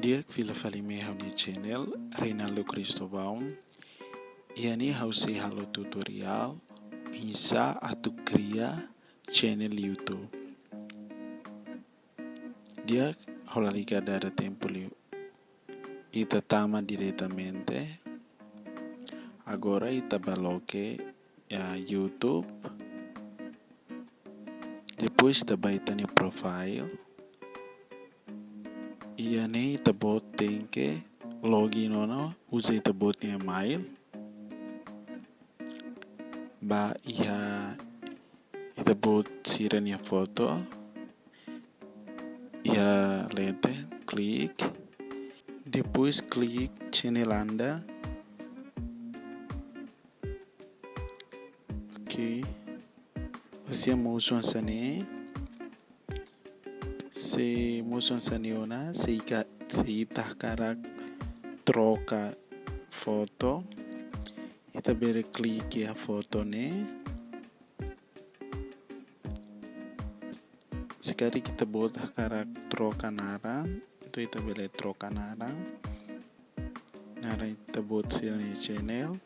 Dia vila falime hauni channel Reinaldo Cristóvão. Yani hausi halo tutorial Isa atau cria channel YouTube. Dia holaliga dada tempo liu. Ita tama diretamente. Agora ita baloque YouTube. Depois ita baita ni profile. Yani ita bot tem que login ono, usa ita bot ni email. Ba ita bot sira ni foto. Lente, klik. Depois klik channel Anda. Ok. Você motion sani. Se motion sani ona, se ita karak troca foto. Ita bere klik ya foto ne. Sekarang kita buat karak troca narang. Itu ita bere troca narang. Narang ita buat sini channel.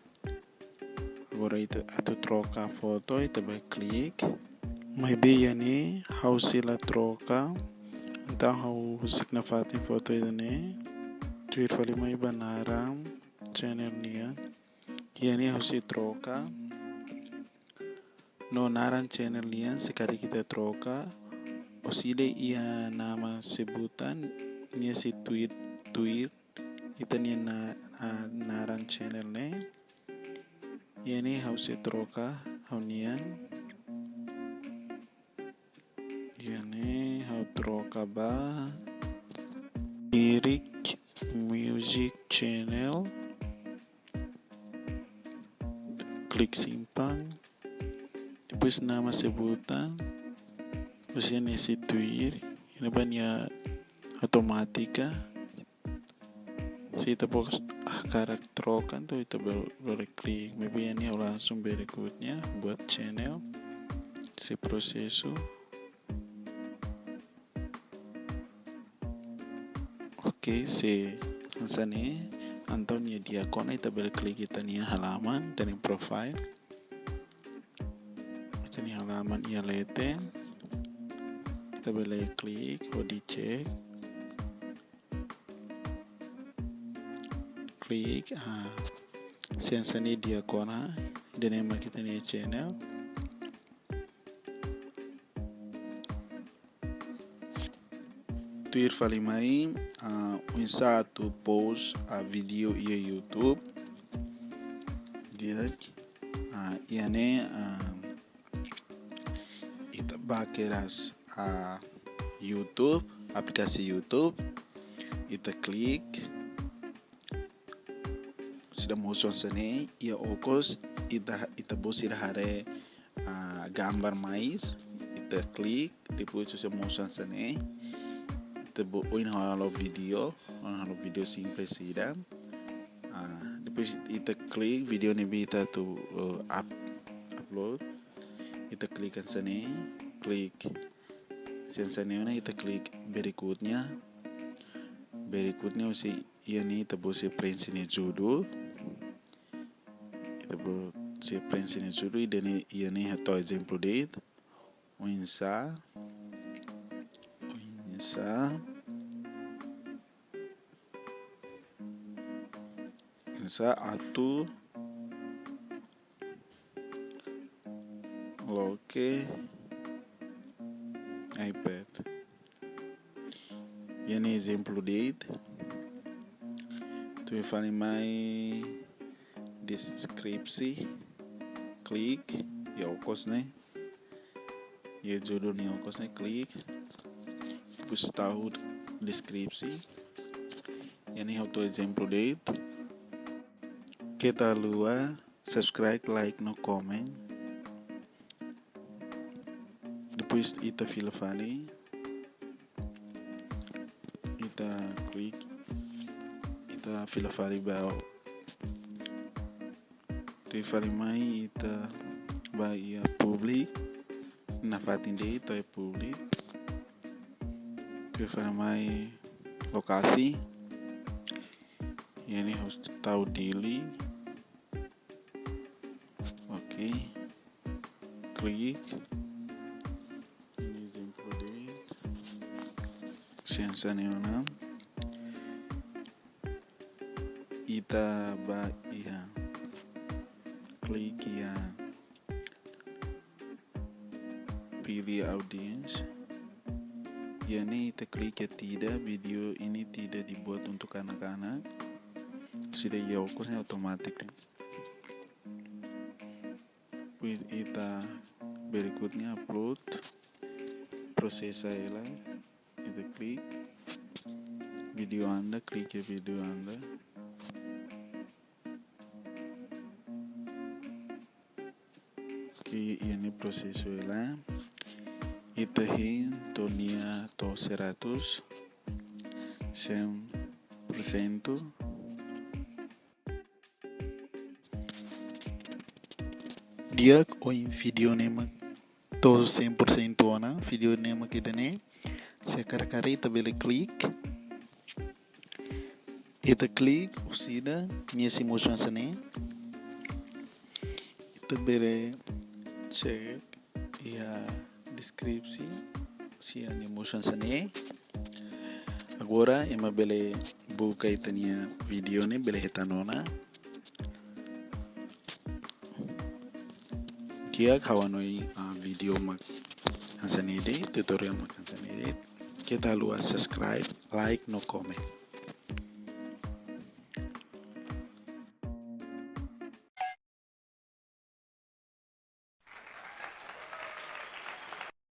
Agora ita atu troca foto, ita bere klik. Maybe yani how sila troca. Então how husik na fatin foto ita ne. Tuir fali may banarang channel niya. Yani how si troca. No narang channel niya. Sekarang kita troca. Osile ia nama sebutan niya si tweet ita niya naran channel ne. Yani how si troca how niyan. Yani how troca ba Lyric music channel. Klik simpan. Depois nama sebutan. Terus ini si Twitter, ini banyak otomatika. Si ita box karak trokan tuh ita boleh klik. Maybe ini langsung berikutnya buat channel. Si prosesu. Oke, si sini Antonio Diakona ita boleh klik ita nih halaman dan profile. Ita nih halaman ia leten. Kita boleh klik, dicek, klik, sini dia kona, dan nama kita ni channel. Tuir falimai, satu post video ia YouTube, dia, iane, ita bakeras. YouTube, aplikasi YouTube, ita klik, sudah musuh sini, ia okos, ita bosir hare gambar mais, ita klik, depois sudah musuh sini, ita boin halo video simples sida, depois ita klik, video ni ita tu upload, ita klik sini, klik. Sensannya kita klik berikutnya usi ini kita boleh print sini judul, kita boleh print sini judul dan ini atau example date, insa atau loke iPad. Ini exemplo date. Tu fale mais deskripsi. Klik, ya okos ne. Ya judul ni okos ne klik. Terus tahu deskripsi. Ini auto exemplo date. Kita luar subscribe, like, no comment. Depois ita fila fali, ita klik, ita fila fali bau, tu fali mai ita vai public, na fatin de ita public, tu fali mai lokasi, ini harus tahu dili. Oke, klik ini exemplo de senza nenhuma ita ba iya klik ya pilih audience. Yani kita klik ya tidak, video ini tidak dibuat untuk anak-anak. Sudah ya ukurnya otomatis. Kita berikutnya upload, proses saya kita klik video Anda, klik ya video Anda. Oke, ini proses saya. Itahin tonia to 100 100%. Dia in video nema to 100% ona video nema kita ne sekarang ita bele klik usida minha emotion sane ita bele cek ya deskripsi si emotion sane. Agora ema bele buka itania video ne bele hetanona dia kawanoi video mak hansanede tutorial mak hansanede kita luas subscribe like no comment.